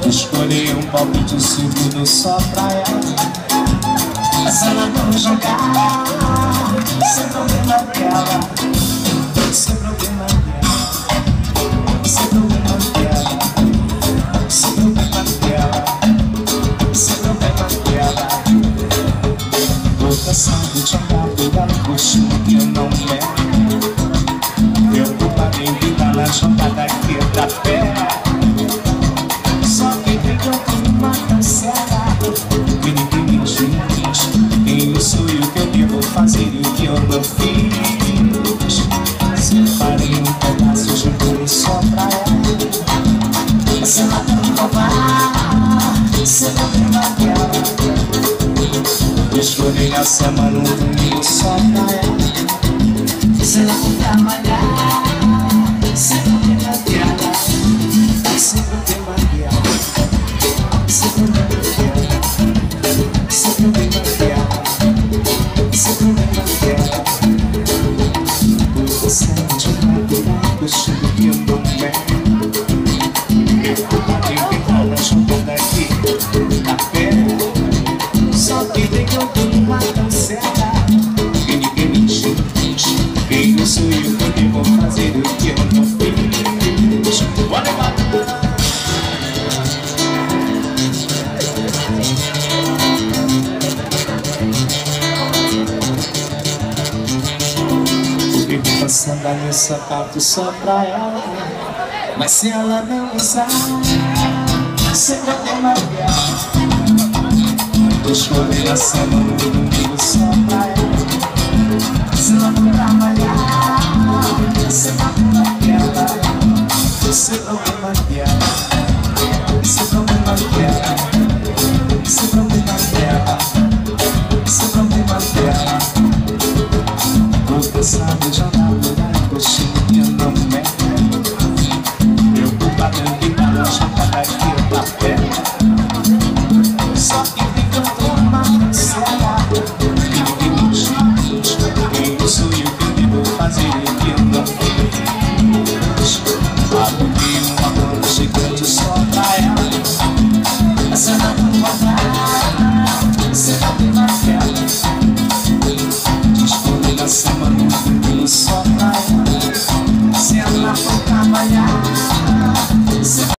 Escolhi um palpite, um segundo só pra ela. Se ela não jogar, sem problema dela, sem problema dela, sem problema dela, sem problema dela, sem problema dela. Tô cansado de andar pegando coxinha que eu não quero. Eu tô parei de dar na jogada aqui da pé. Só que tem que eu tenho uma cancela e ninguém me diz quem eu sou e o que eu devo fazer e o que eu não fiz. Separei um pedaço de bolo só pra ela. Se ela não roubar, se não tem dela. Escolhi a semana um domingo só pra ela. Se ela não trabalhar, se não tem dela, se não tem dela, se não tem dela, se não tem dela, se não tem dela. Você não te vai do cheiro que eu não quero. Eu parei de entrar na jogada aqui na pé. Só que tem que eu tenho uma cancela e ninguém me diz quem eu sou e o que eu devo fazer e o que eu não fiz. Bora levar. Fico passando a meu sapato só pra ela, mas se ela não usar, sem problema dela. Escolhi a semana no domingo só pra ela. Se ela não trabalhar, sem problema dela, sem problema dela.